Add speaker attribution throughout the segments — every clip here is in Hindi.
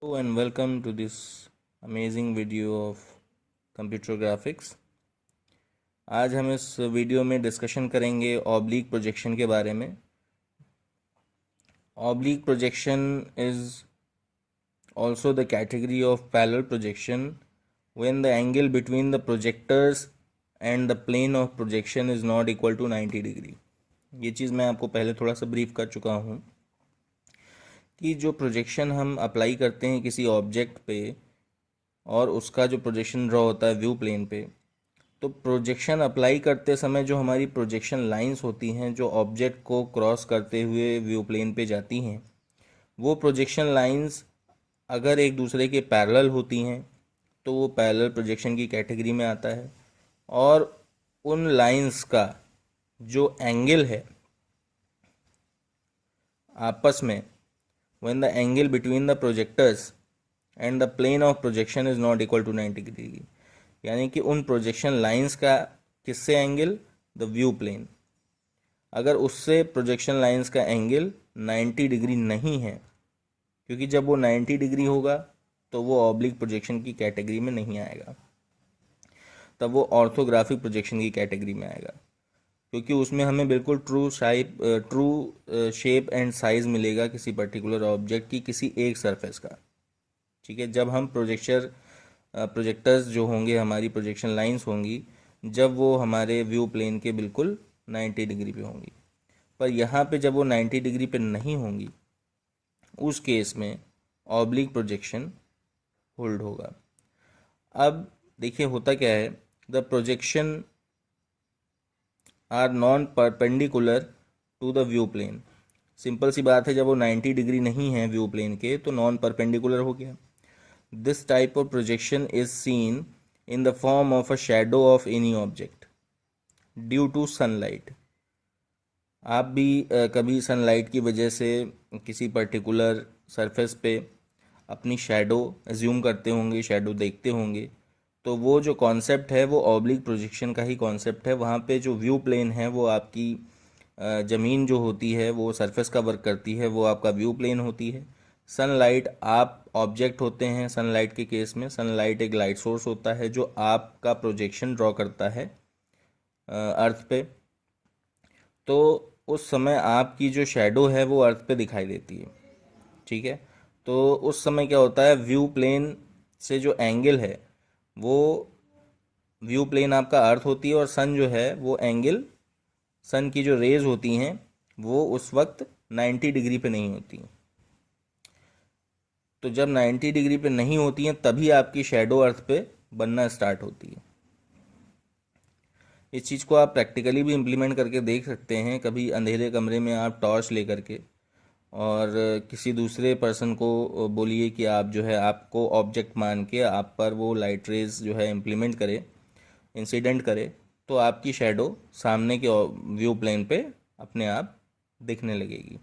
Speaker 1: Hello and welcome to this amazing video of computer graphics. आज हम इस वीडियो में डिस्कशन करेंगे ऑब्लिक प्रोजेक्शन के बारे में। Oblique projection is also the category of parallel projection when the angle between the projectors and the plane of projection is not equal to 90 degree. ये चीज़ मैं आपको पहले थोड़ा सा ब्रीफ कर चुका हूँ कि जो प्रोजेक्शन हम अप्लाई करते हैं किसी ऑब्जेक्ट पे और उसका जो प्रोजेक्शन ड्रॉ होता है व्यू प्लेन पे, तो प्रोजेक्शन अप्लाई करते समय जो हमारी प्रोजेक्शन लाइंस होती हैं जो ऑब्जेक्ट को क्रॉस करते हुए व्यू प्लेन पे जाती हैं, वो प्रोजेक्शन लाइंस अगर एक दूसरे के पैरेलल होती हैं तो वो पैरेलल प्रोजेक्शन की कैटेगरी में आता है। और उन लाइंस का जो एंगल है आपस में, when the angle between the projectors and the plane of projection is not equal to 90 degree, यानी कि उन प्रोजेक्शन लाइंस का किससे एंगल, द व्यू प्लेन, अगर उससे प्रोजेक्शन लाइंस का एंगल 90 डिग्री नहीं है, क्योंकि जब वो 90 डिग्री होगा तो वो ऑब्लिक प्रोजेक्शन की कैटेगरी में नहीं आएगा, तब वो ऑर्थोग्राफिक प्रोजेक्शन की कैटेगरी में आएगा, क्योंकि उसमें हमें बिल्कुल ट्रू शेप एंड साइज़ मिलेगा किसी पर्टिकुलर ऑब्जेक्ट की किसी एक सरफेस का। ठीक है, जब हम प्रोजेक्टर्स जो होंगे, हमारी प्रोजेक्शन लाइंस होंगी, जब वो हमारे व्यू प्लेन के बिल्कुल 90 डिग्री पे होंगी। पर यहाँ पे जब वो 90 डिग्री पे नहीं होंगी, उस केस में ऑब्लिक प्रोजेक्शन होल्ड होगा। अब देखिए होता क्या है, the projection are non perpendicular to the view plane. Simple सी बात है, जब वो 90 डिग्री नहीं है व्यू प्लेन के तो नॉन परपेंडिकुलर हो गया। This type of projection is seen in the form of a shadow of any object due to sunlight. आप भी कभी सनलाइट की वजह से किसी पर्टिकुलर सरफेस पे अपनी शैडो एज्यूम करते होंगे, शैडो देखते होंगे, तो वो जो कॉन्सेप्ट है वो ऑब्लिक प्रोजेक्शन का ही कॉन्सेप्ट है। वहाँ पे जो व्यू प्लेन है वो आपकी ज़मीन जो होती है वो सरफेस का वर्क करती है, वो आपका व्यू प्लेन होती है। सनलाइट आप ऑब्जेक्ट होते हैं। सनलाइट के केस में सनलाइट एक लाइट सोर्स होता है जो आपका प्रोजेक्शन ड्रॉ करता है अर्थ पे। तो उस समय आपकी जो शैडो है वो अर्थ पे दिखाई देती है। ठीक है, तो उस समय क्या होता है, व्यू प्लेन से जो एंगल है वो, व्यू प्लेन आपका अर्थ होती है और सन जो है वो एंगल, सन की जो रेज होती हैं वो उस वक्त 90 डिग्री पे नहीं होती। तो जब 90 डिग्री पे नहीं होती हैं तभी आपकी शैडो अर्थ पे बनना स्टार्ट होती है। इस चीज़ को आप प्रैक्टिकली भी इम्प्लीमेंट करके देख सकते हैं। कभी अंधेरे कमरे में आप टॉर्च ले करके और किसी दूसरे पर्सन को बोलिए कि आप जो है, आपको ऑब्जेक्ट मान के आप पर वो लाइट रेज जो है इम्प्लीमेंट करे, इंसिडेंट करे, तो आपकी शैडो सामने के व्यू प्लेन पे अपने आप दिखने लगेगी।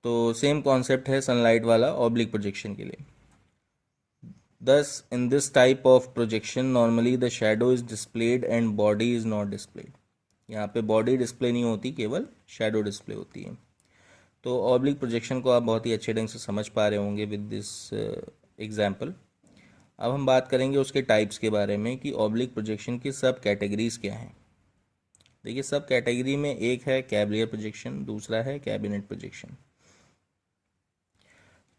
Speaker 1: तो सेम कॉन्सेप्ट है सनलाइट वाला ऑब्लिक प्रोजेक्शन के लिए। Thus, in this type of projection, normally the shadow is displayed and body is not displayed. यहाँ पे बॉडी डिस्प्ले नहीं होती, केवल शैडो डिस्प्ले होती है। तो ऑब्लिक प्रोजेक्शन को आप बहुत ही अच्छे ढंग से समझ पा रहे होंगे विद दिस एग्जाम्पल। अब हम बात करेंगे उसके टाइप्स के बारे में कि ऑब्लिक प्रोजेक्शन की सब कैटेगरीज क्या हैं। देखिए, सब कैटेगरी में एक है कैवलियर प्रोजेक्शन, दूसरा है कैबिनेट प्रोजेक्शन।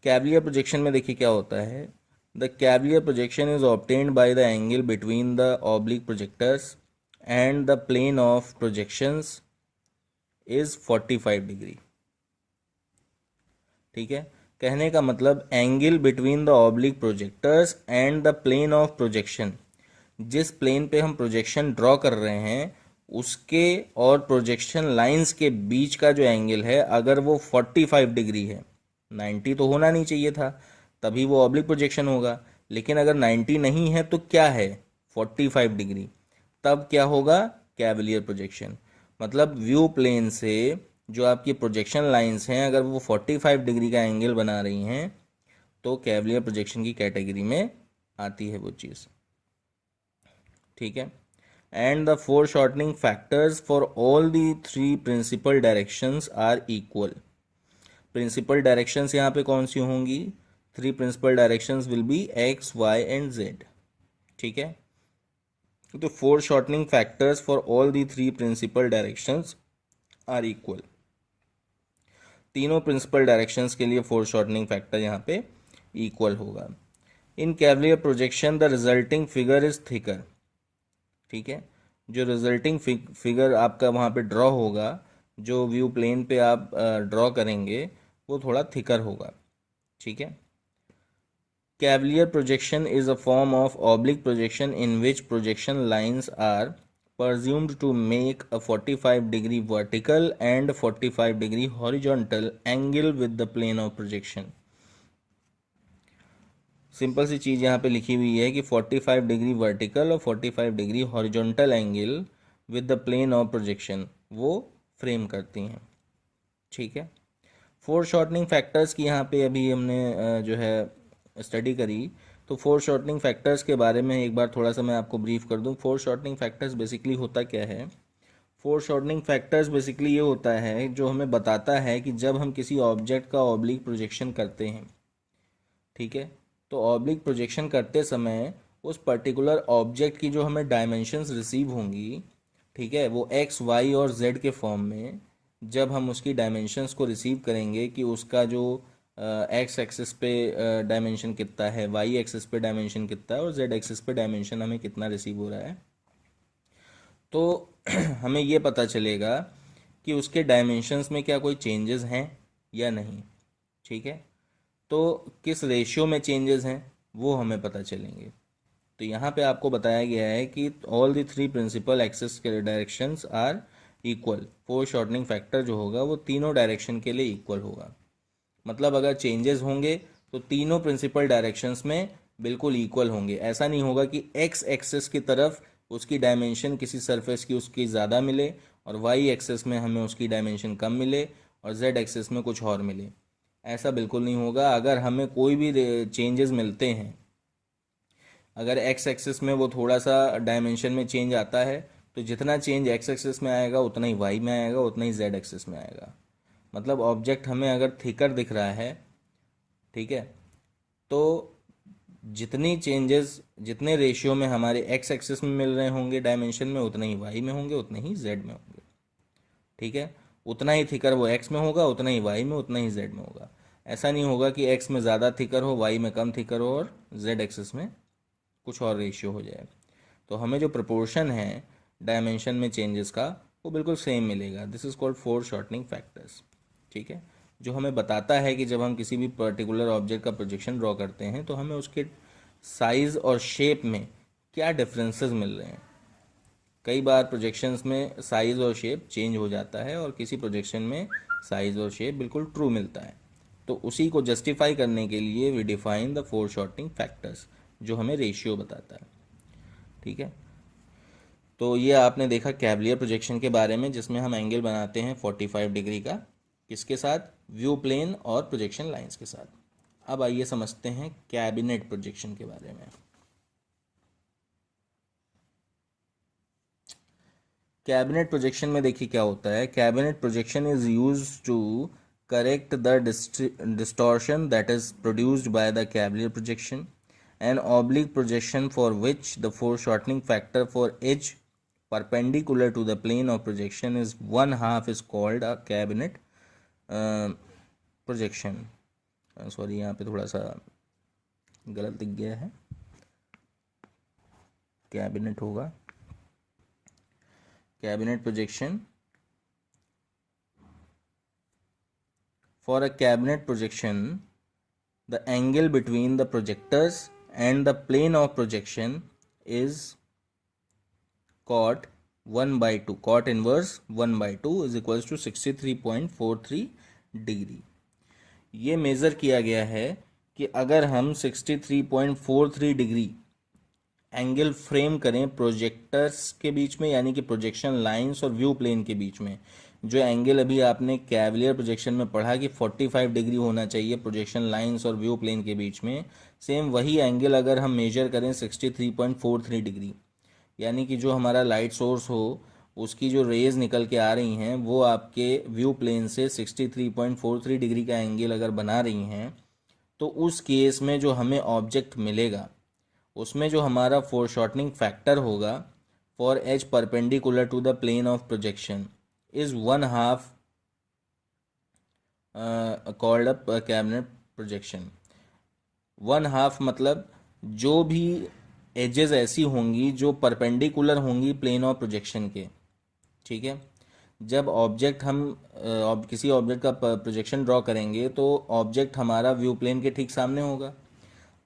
Speaker 1: कैवलियर प्रोजेक्शन में देखिए क्या होता है, the cavalier projection is obtained by the angle between the oblique projectors and the plane of projections is 45 degree. ठीक है, कहने का मतलब angle between the oblique projectors and the plane of projection, जिस प्लेन पे हम प्रोजेक्शन ड्रॉ कर रहे हैं उसके और प्रोजेक्शन लाइंस के बीच का जो एंगल है, अगर वो 45 डिग्री है, 90 तो होना नहीं चाहिए था, तभी वो ऑब्लिक प्रोजेक्शन होगा। लेकिन अगर 90 नहीं है तो क्या है, 45 डिग्री, तब क्या होगा, कैवलियर प्रोजेक्शन। मतलब व्यू प्लेन से जो आपकी प्रोजेक्शन लाइंस हैं अगर वो 45 डिग्री का एंगल बना रही हैं तो कैवलियर प्रोजेक्शन की कैटेगरी में आती है वो चीज़। ठीक है, and the four shortening factors for all the three principal directions are equal. Principal directions यहाँ पे कौन सी होंगी? 3 principal directions will be x, y and z. ठीक है, तो four shortening factors for all the 3 principal directions are equal. तीनों प्रिंसिपल डायरेक्शंस के लिए फोर शॉर्टनिंग फैक्टर यहाँ पे इक्वल होगा। In cavalier projection the resulting figure is thicker. ठीक है, जो रिजल्टिंग फिगर आपका वहाँ पे ड्रॉ होगा, जो व्यू प्लेन पे आप ड्रॉ करेंगे, वो थोड़ा थिकर होगा। ठीक है, cavalier projection is a form of oblique projection in which projection lines are presumed to make a 45 degree vertical and 45 degree horizontal angle with the plane of projection। Simple सी चीज़ यहाँ पे लिखी हुई है कि 45 डिग्री वर्टिकल और 45 degree horizontal angle with the plane of projection वो फ्रेम करती हैं। ठीक है, फोर शॉर्टनिंग फैक्टर्स की यहाँ पे अभी हमने जो है स्टडी करी, तो फोर शॉर्टनिंग फैक्टर्स के बारे में एक बार थोड़ा सा मैं आपको ब्रीफ कर दूं। फोर शॉर्टनिंग फैक्टर्स बेसिकली होता क्या है? फोर शॉर्टनिंग फैक्टर्स बेसिकली ये होता है जो हमें बताता है कि जब हम किसी ऑब्जेक्ट का ऑब्लिक प्रोजेक्शन करते हैं, ठीक है, तो ऑब्लिक प्रोजेक्शन करते समय उस पर्टिकुलर ऑब्जेक्ट की जो हमें डायमेंशंस रिसीव होंगी, ठीक है, वो एक्स, वाई और जेड के फॉर्म में जब हम उसकी डायमेंशंस को रिसीव करेंगे कि उसका जो एक्स एक्सिस पे डायमेंशन कितना है, वाई एक्सिस पे डायमेंशन कितना है और जेड एक्सिस पे डायमेंशन हमें कितना रिसीव हो रहा है, तो हमें ये पता चलेगा कि उसके डायमेंशंस में क्या कोई चेंजेस हैं या नहीं। ठीक है, तो किस रेशियो में चेंजेस हैं वो हमें पता चलेंगे। तो यहाँ पे आपको बताया गया है कि ऑल दी 3 प्रिंसिपल एक्सिस के directions are equal. Four shortening factor जो होगा वो तीनों डायरेक्शन के लिए इक्वल होगा। मतलब अगर चेंजेस होंगे तो तीनों प्रिंसिपल डायरेक्शंस में बिल्कुल इक्वल होंगे। ऐसा नहीं होगा कि एक्स एक्सिस की तरफ उसकी डायमेंशन किसी सरफेस की उसकी ज़्यादा मिले और वाई एक्सिस में हमें उसकी डायमेंशन कम मिले और जेड एक्सिस में कुछ और मिले। ऐसा बिल्कुल नहीं होगा। अगर हमें कोई भी चेंजेस मिलते हैं, अगर एक्स एक्सिस में वो थोड़ा सा डायमेंशन में चेंज आता है, तो जितना चेंज एक्स एक्सिस में आएगा उतना ही वाई में आएगा, उतना ही जेड एक्सिस में आएगा। मतलब ऑब्जेक्ट हमें अगर थिकर दिख रहा है, ठीक है, तो जितनी चेंजेस, जितने रेशियो में हमारे एक्स एक्सिस में मिल रहे होंगे डायमेंशन में, उतने ही वाई में होंगे, उतने ही जेड में होंगे। ठीक है, उतना ही थिकर वो एक्स में होगा, उतना ही वाई में, उतना ही जेड में होगा। ऐसा नहीं होगा कि एक्स में ज़्यादा थिकर हो, वाई में कम थिकर हो और जेड एक्सिस में कुछ और रेशियो हो जाए। तो हमें जो प्रपोर्शन है डायमेंशन में चेंजेस का वो बिल्कुल सेम मिलेगा। This is called four shortening factors. ठीक है, जो हमें बताता है कि जब हम किसी भी पर्टिकुलर ऑब्जेक्ट का प्रोजेक्शन ड्रॉ करते हैं तो हमें उसके साइज़ और शेप में क्या डिफरेंसेस मिल रहे हैं। कई बार प्रोजेक्शंस में साइज़ और शेप चेंज हो जाता है और किसी प्रोजेक्शन में साइज़ और शेप बिल्कुल ट्रू मिलता है। तो उसी को जस्टिफाई करने के लिए we define the four shortening factors, जो हमें रेशियो बताता है। ठीक है, तो ये आपने देखा कैवलियर प्रोजेक्शन के बारे में, जिसमें हम एंगल बनाते हैं 45 डिग्री का, किसके साथ? व्यू प्लेन और प्रोजेक्शन लाइंस के साथ। अब आइए समझते हैं कैबिनेट प्रोजेक्शन के बारे में। कैबिनेट प्रोजेक्शन में देखिए क्या होता है। Cabinet projection is used to correct the distortion that is produced by the cavalier projection. An oblique projection for which the foreshortening factor for edge perpendicular to the plane of projection is 1/2 is called a cabinet projection। Sorry, यहाँ पे थोड़ा सा गलत दिख गया है, कैबिनेट होगा। Cabinet projection, for a cabinet projection the angle between the projectors and the plane of projection is cot 1/2, cot inverse 1/2 is equals to 63.43 degree. ये मेज़र किया गया है कि अगर हम 63.43 डिग्री एंगल फ्रेम करें प्रोजेक्टर्स के बीच में, यानी कि प्रोजेक्शन लाइंस और व्यू प्लेन के बीच में, जो एंगल अभी आपने कैवलियर प्रोजेक्शन में पढ़ा कि 45 डिग्री होना चाहिए प्रोजेक्शन लाइंस और व्यू प्लेन के बीच में, सेम वही एंगल अगर हम मेजर करें 63.43 डिग्री, यानी कि जो हमारा लाइट सोर्स हो उसकी जो रेज निकल के आ रही हैं वो आपके व्यू प्लेन से 63.43 डिग्री का एंगल अगर बना रही हैं, तो उस केस में जो हमें ऑब्जेक्ट मिलेगा उसमें जो हमारा फोरशॉर्टनिंग फैक्टर होगा for edge perpendicular to the plane of projection is 1/2 called a cabinet projection. 1/2 मतलब जो भी एजेस ऐसी होंगी जो परपेंडिकुलर होंगी प्लेन ऑफ प्रोजेक्शन के, ठीक है। जब ऑब्जेक्ट हम किसी ऑब्जेक्ट का प्रोजेक्शन ड्रॉ करेंगे तो ऑब्जेक्ट हमारा व्यू प्लेन के ठीक सामने होगा।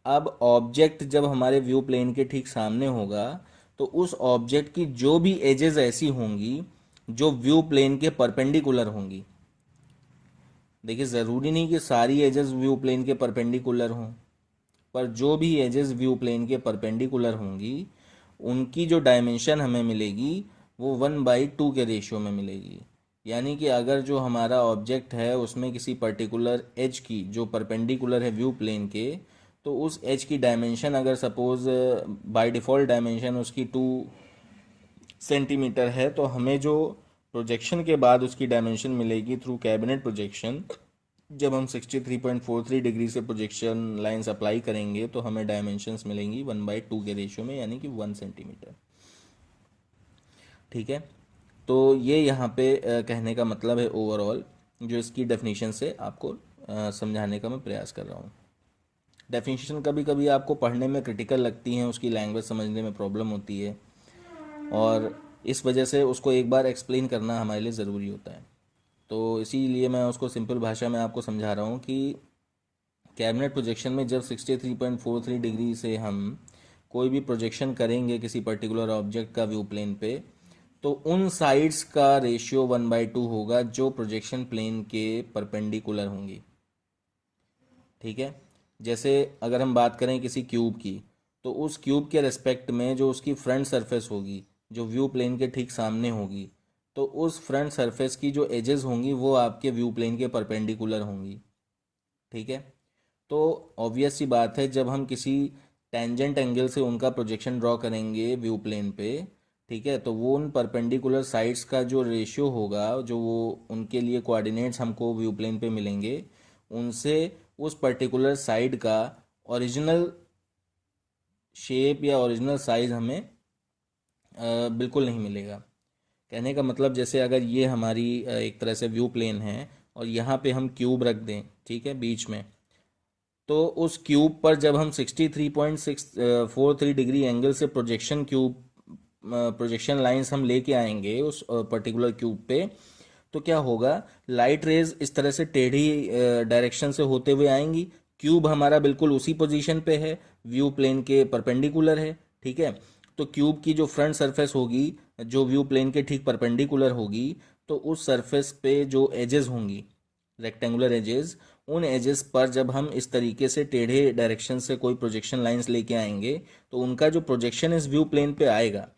Speaker 1: अब ऑब्जेक्ट जब हमारे व्यू प्लेन के ठीक सामने होगा तो उस ऑब्जेक्ट की जो भी एजेस ऐसी होंगी जो व्यू प्लेन के परपेंडिकुलर होंगी। देखिए, ज़रूरी नहीं कि सारी एजेस व्यू प्लेन के परपेंडिकुलर हों, पर जो भी एजेस व्यू प्लेन के परपेंडिकुलर होंगी उनकी जो डायमेंशन हमें मिलेगी वो 1/2 के रेशियो में मिलेगी। यानी कि अगर जो हमारा ऑब्जेक्ट है उसमें किसी पर्टिकुलर एज की जो परपेंडिकुलर है व्यू प्लेन के, तो उस एज की डायमेंशन अगर सपोज बाय डिफ़ॉल्ट डायमेंशन उसकी 2 सेंटीमीटर है, तो हमें जो प्रोजेक्शन के बाद उसकी डायमेंशन मिलेगी थ्रू कैबिनेट प्रोजेक्शन, जब हम 63.43 डिग्री से प्रोजेक्शन लाइंस अप्लाई करेंगे तो हमें डायमेंशंस मिलेंगी 1/2 के रेशियो में, यानी कि 1 सेंटीमीटर। ठीक है, तो ये यहाँ पे कहने का मतलब है ओवरऑल, जो इसकी डेफिनेशन से आपको समझाने का मैं प्रयास कर रहा हूँ। डेफिनेशन कभी कभी आपको पढ़ने में क्रिटिकल लगती हैं, उसकी लैंग्वेज समझने में प्रॉब्लम होती है, और इस वजह से उसको एक बार एक्सप्लेन करना हमारे लिए ज़रूरी होता है। तो इसीलिए मैं उसको सिंपल भाषा में आपको समझा रहा हूँ कि कैबिनेट प्रोजेक्शन में जब 63.43 डिग्री से हम कोई भी प्रोजेक्शन करेंगे किसी पर्टिकुलर ऑब्जेक्ट का व्यू प्लेन पे, तो उन साइड्स का रेशियो 1/2 होगा जो प्रोजेक्शन प्लेन के परपेंडिकुलर होंगी। ठीक है, जैसे अगर हम बात करें किसी क्यूब की, तो उस क्यूब के रेस्पेक्ट में जो उसकी फ्रंट सरफेस होगी जो व्यू प्लेन के ठीक सामने होगी, तो उस फ्रंट सरफेस की जो एजेस होंगी वो आपके व्यू प्लेन के परपेंडिकुलर होंगी। ठीक है, तो ऑब्वियस सी बात है, जब हम किसी टेंजेंट एंगल से उनका प्रोजेक्शन ड्रॉ करेंगे व्यू प्लेन पे, ठीक है, तो वो उन परपेंडिकुलर साइड्स का जो रेशियो होगा, जो वो उनके लिए कोऑर्डिनेट्स हमको व्यू प्लेन पे मिलेंगे, उनसे उस पर्टिकुलर साइड का ओरिजिनल शेप या ओरिजिनल साइज हमें बिल्कुल नहीं मिलेगा। कहने का मतलब, जैसे अगर ये हमारी एक तरह से व्यू प्लेन है और यहाँ पे हम क्यूब रख दें, ठीक है, बीच में, तो उस क्यूब पर जब हम 63.643 डिग्री एंगल से प्रोजेक्शन लाइंस हम लेके आएंगे उस पर्टिकुलर क्यूब पे, तो क्या होगा, लाइट रेज इस तरह से टेढ़ी डायरेक्शन से होते हुए आएंगी। क्यूब हमारा बिल्कुल उसी पोजीशन पे है, व्यू प्लेन के परपेंडिकुलर है। ठीक है, तो क्यूब की जो फ्रंट सरफेस होगी जो व्यू प्लेन के ठीक परपेंडिकुलर होगी, तो उस सरफेस पे जो एजेस होंगी रेक्टेंगुलर एजेस, उन एजेस पर जब हम इस तरीके से टेढ़े डायरेक्शन से कोई प्रोजेक्शन लाइंस लेके आएंगे, तो उनका जो प्रोजेक्शन इस व्यू प्लेन पे आएगा,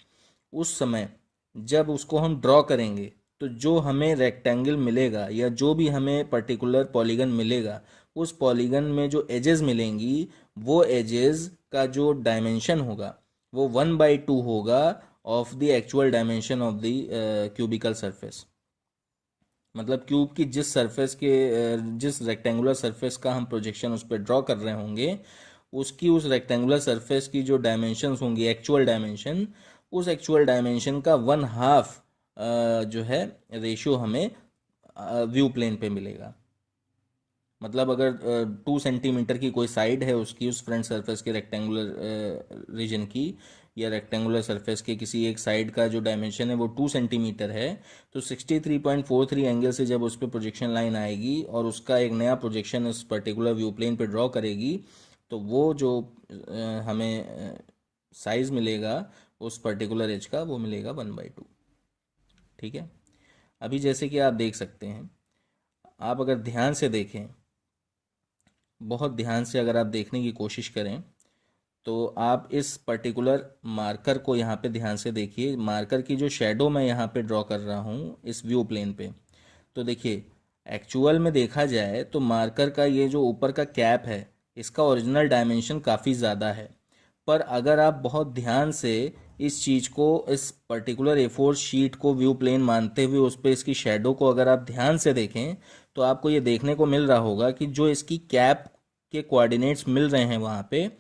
Speaker 1: उस समय जब उसको हम ड्रॉ करेंगे, तो जो हमें रेक्टेंगल मिलेगा या जो भी हमें पर्टिकुलर पॉलीगन मिलेगा, उस पॉलीगन में जो एजेस मिलेंगी, वो एजेस का जो डायमेंशन होगा वो 1/2 होगा of the actual dimension of the cubical surface. मतलब क्यूब की जिस रेक्टेंगुलर सरफेस का हम प्रोजेक्शन उस पर ड्रॉ कर रहे होंगे, उसकी उस रेक्टेंगुलर सरफेस की जो डायमेंशंस होंगी, एक्चुअल डायमेंशन, उस एक्चुअल डायमेंशन का 1/2 जो है रेशियो हमें व्यू प्लेन पे मिलेगा। मतलब अगर 2 सेंटीमीटर की कोई साइड है उसकी, उस फ्रंट सरफेस के रेक्टेंगुलर रीजन की, या रेक्टेंगुलर सरफेस के किसी एक साइड का जो डायमेंशन है वो 2 सेंटीमीटर है, तो 63.43 एंगल से जब उस पर प्रोजेक्शन लाइन आएगी और उसका एक नया प्रोजेक्शन उस पर्टिकुलर व्यू प्लेन पे ड्रॉ करेगी, तो वो जो हमें साइज मिलेगा उस पर्टिकुलर एज का, वो मिलेगा 1/2। ठीक है, अभी जैसे कि आप देख सकते हैं, आप अगर ध्यान से देखें, बहुत ध्यान से अगर आप देखने की कोशिश करें, तो आप इस पर्टिकुलर मार्कर को यहाँ पे ध्यान से देखिए। मार्कर की जो शेडो मैं यहाँ पे ड्रॉ कर रहा हूँ इस व्यू प्लेन पे, तो देखिए एक्चुअल में देखा जाए तो मार्कर का ये जो ऊपर का कैप है, इसका ओरिजिनल डायमेंशन काफ़ी ज़्यादा है, पर अगर आप बहुत ध्यान से इस चीज़ को, इस पर्टिकुलर A4 शीट को व्यू प्लेन मानते हुए उस पर इसकी शेडो को अगर आप ध्यान से देखें तो आपको ये देखने को मिल रहा होगा कि जो इसकी कैप के कोऑर्डिनेट्स मिल रहे हैं वहाँ पे,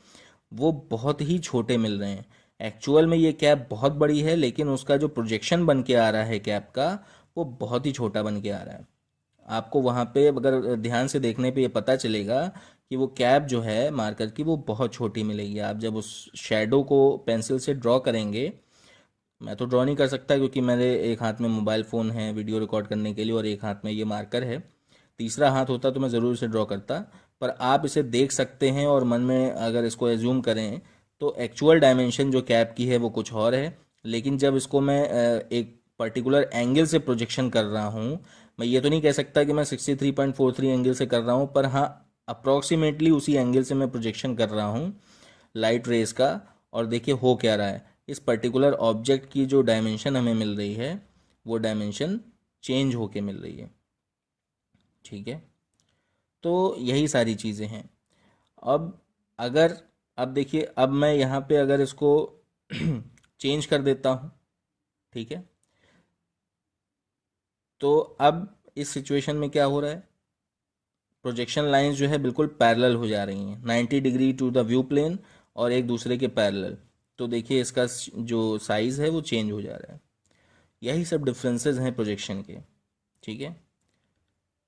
Speaker 1: वो बहुत ही छोटे मिल रहे हैं। एक्चुअल में ये कैप बहुत बड़ी है, लेकिन उसका जो प्रोजेक्शन बन के आ रहा है कैप का, वो बहुत ही छोटा बन के आ रहा है। आपको वहाँ पे अगर ध्यान से देखने पे ये पता चलेगा कि वो कैप जो है मार्कर की, वो बहुत छोटी मिलेगी। आप जब उस शेडो को पेंसिल से ड्रॉ करेंगे, मैं तो ड्रॉ नहीं कर सकता क्योंकि मेरे एक हाथ में मोबाइल फ़ोन है वीडियो रिकॉर्ड करने के लिए और एक हाथ में ये मार्कर है, तीसरा हाथ होता तो मैं ज़रूर इसे ड्रॉ करता। पर आप इसे देख सकते हैं और मन में अगर इसको एज्यूम करें तो एक्चुअल डायमेंशन जो कैप की है वो कुछ और है, लेकिन जब इसको मैं एक पर्टिकुलर एंगल से प्रोजेक्शन कर रहा हूँ, मैं ये तो नहीं कह सकता कि मैं 63.43 एंगल से कर रहा हूँ, पर हाँ अप्रॉक्सीमेटली उसी एंगल से मैं प्रोजेक्शन कर रहा हूँ लाइट रेज का। और देखिए हो क्या रहा है, इस पर्टिकुलर ऑब्जेक्ट की जो डायमेंशन हमें मिल रही है वो डायमेंशन चेंज होके मिल रही है। ठीक है, तो यही सारी चीज़ें हैं। अब अगर, अब देखिए, अब मैं यहाँ पे अगर इसको चेंज कर देता हूँ, ठीक है, तो अब इस सिचुएशन में क्या हो रहा है, प्रोजेक्शन लाइंस जो है बिल्कुल पैरेलल हो जा रही हैं 90 degree to the view plane और एक दूसरे के पैरेलल। तो देखिए इसका जो साइज़ है वो चेंज हो जा रहा है। यही सब डिफरेंसेस हैं प्रोजेक्शन के। ठीक है,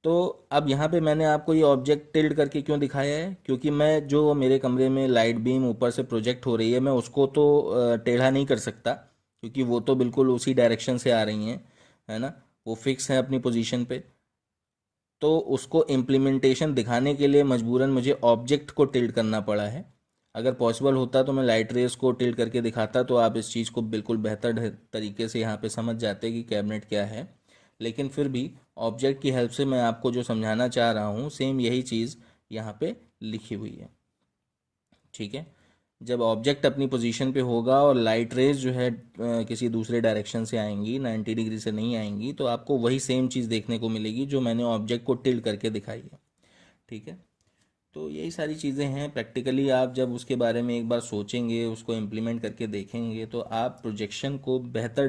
Speaker 1: तो अब यहाँ पे मैंने आपको ये ऑब्जेक्ट टिल्ट करके क्यों दिखाया है, क्योंकि मैं जो मेरे कमरे में लाइट बीम ऊपर से प्रोजेक्ट हो रही है, मैं उसको तो टेढ़ा नहीं कर सकता क्योंकि वो तो बिल्कुल उसी डायरेक्शन से आ रही हैं, है ना, वो फिक्स है अपनी पोजीशन पे। तो उसको इम्प्लीमेंटेशन दिखाने के लिए मजबूरन मुझे ऑब्जेक्ट को टिल्ट करना पड़ा है। अगर पॉसिबल होता तो मैं लाइट रेस को टिल्ट करके दिखाता तो आप इस चीज़ को बिल्कुल बेहतर तरीके से यहाँ पे समझ जाते कि कैबिनेट क्या है। लेकिन फिर भी ऑब्जेक्ट की हेल्प से मैं आपको जो समझाना चाह रहा हूँ सेम यही चीज़ यहाँ पे लिखी हुई है। ठीक है, जब ऑब्जेक्ट अपनी पोजीशन पे होगा और लाइट रेज जो है किसी दूसरे डायरेक्शन से आएंगी, 90 डिग्री से नहीं आएंगी, तो आपको वही सेम चीज़ देखने को मिलेगी जो मैंने ऑब्जेक्ट को टिल्ट करके दिखाई है। ठीक है, तो यही सारी चीज़ें हैं। प्रैक्टिकली आप जब उसके बारे में एक बार सोचेंगे, उसको इम्प्लीमेंट करके देखेंगे, तो आप प्रोजेक्शन को बेहतर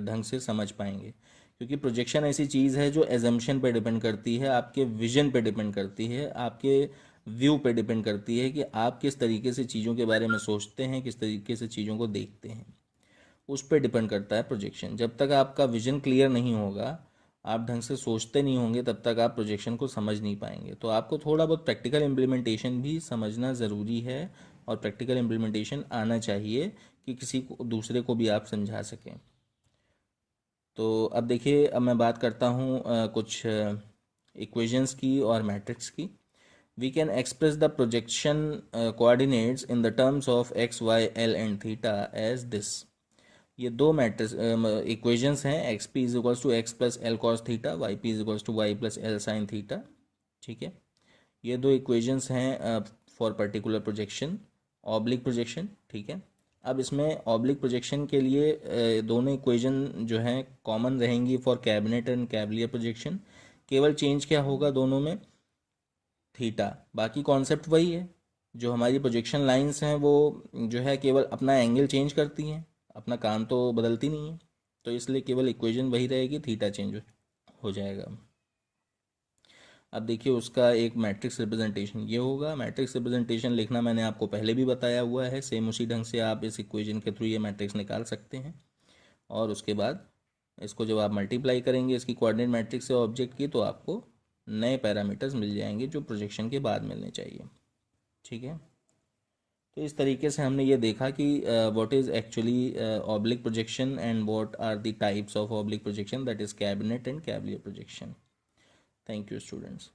Speaker 1: ढंग से समझ पाएंगे। क्योंकि प्रोजेक्शन ऐसी चीज़ है जो एजम्पशन पे डिपेंड करती है, आपके विजन पे डिपेंड करती है, आपके व्यू पे डिपेंड करती है कि आप किस तरीके से चीज़ों के बारे में सोचते हैं, किस तरीके से चीज़ों को देखते हैं, उस पर डिपेंड करता है प्रोजेक्शन। जब तक आपका विजन क्लियर नहीं होगा, आप ढंग से सोचते नहीं होंगे, तब तक आप प्रोजेक्शन को समझ नहीं पाएंगे। तो आपको थोड़ा बहुत प्रैक्टिकल इम्प्लीमेंटेशन भी समझना ज़रूरी है और प्रैक्टिकल इम्प्लीमेंटेशन आना चाहिए कि किसी को दूसरे को भी आप समझा सकें। तो अब देखिए, अब मैं बात करता हूँ कुछ इक्वेशंस की और मैट्रिक्स की। We can express the projection coordinates in the terms of x, y, l and theta as this. ये दो मैट्रिक्स इक्वेशंस हैं, x p is equals to x plus l cos theta, y p is equals to y plus l sine theta. ठीक है, ये दो इक्वेशंस हैं for particular projection, oblique projection. ठीक है, अब इसमें ऑब्लिक प्रोजेक्शन के लिए दोनों इक्वेशन जो हैं कॉमन रहेंगी for cabinet and cavalier projection. केवल चेंज क्या होगा दोनों में, थीटा। बाकी कॉन्सेप्ट वही है, जो हमारी प्रोजेक्शन लाइंस हैं वो जो है केवल अपना एंगल चेंज करती हैं, अपना काम तो बदलती नहीं है। तो इसलिए केवल इक्वेशन वही रहेगी, थीटा चेंज हो जाएगा। अब देखिए उसका एक मैट्रिक्स रिप्रेजेंटेशन ये होगा। मैट्रिक्स रिप्रेजेंटेशन लिखना मैंने आपको पहले भी बताया हुआ है, सेम उसी ढंग से आप इस इक्वेशन के थ्रू ये मैट्रिक्स निकाल सकते हैं। और उसके बाद इसको जब आप मल्टीप्लाई करेंगे इसकी कोऑर्डिनेट मैट्रिक्स से ऑब्जेक्ट की, तो आपको नए पैरामीटर्स मिल जाएंगे जो प्रोजेक्शन के बाद मिलने चाहिए। ठीक है, तो इस तरीके से हमने ये देखा कि what is actually oblique projection and what are the types of oblique projection, that is cabinet and cavalier projection. Thank you students.